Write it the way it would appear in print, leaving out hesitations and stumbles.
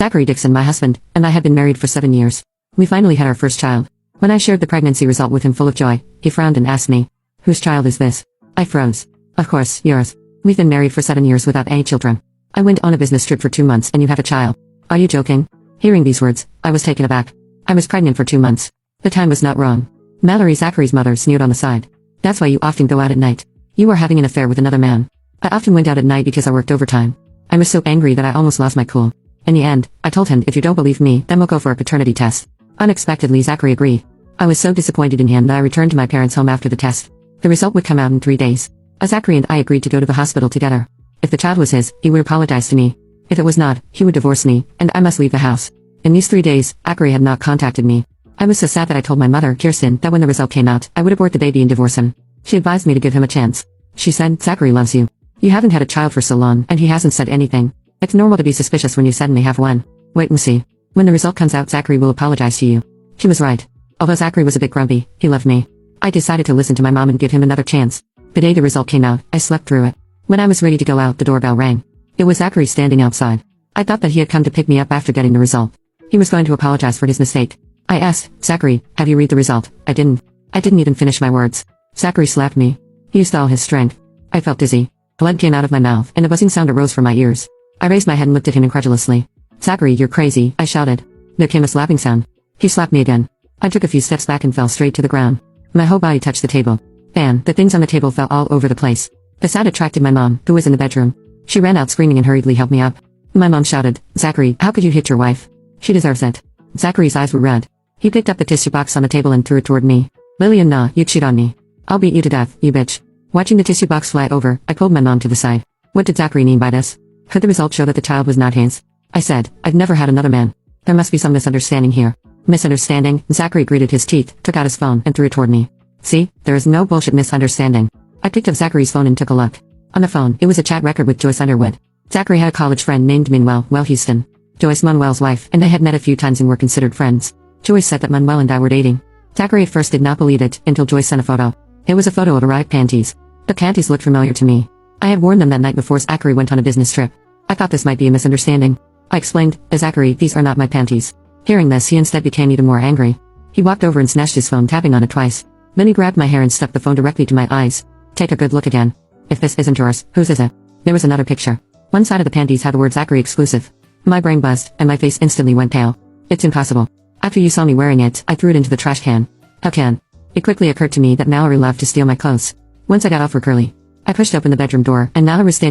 Zachary Dixon, my husband, and I had been married for 7 years. We finally had our first child. When I shared the pregnancy result with him full of joy, he frowned and asked me, "Whose child is this?" I froze. "Of course, yours. We've been married for 7 years without any children. I went on a business trip for 2 months and you have a child. Are you joking?" Hearing these words, I was taken aback. I was pregnant for 2 months. The time was not wrong. Mallory, Zachary's mother, sneered on the side. "That's why you often go out at night. You are having an affair with another man." I often went out at night because I worked overtime. I was so angry that I almost lost my cool. In the end, I told him, "If you don't believe me, then we'll go for a paternity test." Unexpectedly, Zachary agreed. I was so disappointed in him that I returned to my parents' home after the test. The result would come out in 3 days. Zachary and I agreed to go to the hospital together. If the child was his, he would apologize to me. If it was not, he would divorce me, and I must leave the house. In these 3 days, Zachary had not contacted me. I was so sad that I told my mother, Kirsten, that when the result came out, I would abort the baby and divorce him. She advised me to give him a chance. She said, "Zachary loves you. You haven't had a child for so long, and he hasn't said anything. It's normal to be suspicious when you suddenly have one. Wait and see. When the result comes out, Zachary will apologize to you." She was right. Although Zachary was a bit grumpy, he loved me. I decided to listen to my mom and give him another chance. The day the result came out, I slept through it. When I was ready to go out, the doorbell rang. It was Zachary standing outside. I thought that he had come to pick me up after getting the result. He was going to apologize for his mistake. I asked, "Zachary, have you read the result?" I didn't even finish my words. Zachary slapped me. He used all his strength. I felt dizzy. Blood came out of my mouth, and a buzzing sound arose from my ears. I raised my head and looked at him incredulously. "Zachary, you're crazy," I shouted. There came a slapping sound. He slapped me again. I took a few steps back and fell straight to the ground. My whole body touched the table. Bam, the things on the table fell all over the place. The sound attracted my mom, who was in the bedroom. She ran out screaming and hurriedly helped me up. My mom shouted, "Zachary, how could you hit your wife? She deserves it." Zachary's eyes were red. He picked up the tissue box on the table and threw it toward me. "Lillian, nah, you cheat on me. I'll beat you to death, you bitch." Watching the tissue box fly over, I pulled my mom to the side. What did Zachary mean by this? Could the result show that the child was not his? I said, "I've never had another man. There must be some misunderstanding here." "Misunderstanding?" Zachary gritted his teeth, took out his phone, and threw it toward me. "See, there is no bullshit misunderstanding." I picked up Zachary's phone and took a look. On the phone, it was a chat record with Joyce Underwood. Zachary had a college friend named Manuel Houston. Joyce, Manuel's wife, and they had met a few times and were considered friends. Joyce said that Manuel and I were dating. Zachary at first did not believe it, until Joyce sent a photo. It was a photo of arrived panties. The panties looked familiar to me. I had worn them that night before Zachary went on a business trip. I thought this might be a misunderstanding. I explained, "Zachary, these are not my panties." Hearing this, he instead became even more angry. He walked over and snatched his phone, tapping on it twice. Then he grabbed my hair and stuck the phone directly to my eyes. "Take a good look again. If this isn't yours, whose is it?" There was another picture. One side of the panties had the word Zachary exclusive. My brain buzzed, and my face instantly went pale. "It's impossible. After you saw me wearing it, I threw it into the trash can." "How can?" It quickly occurred to me that Mallory loved to steal my clothes. Once I got off work early, I pushed open the bedroom door, and Mallory was standing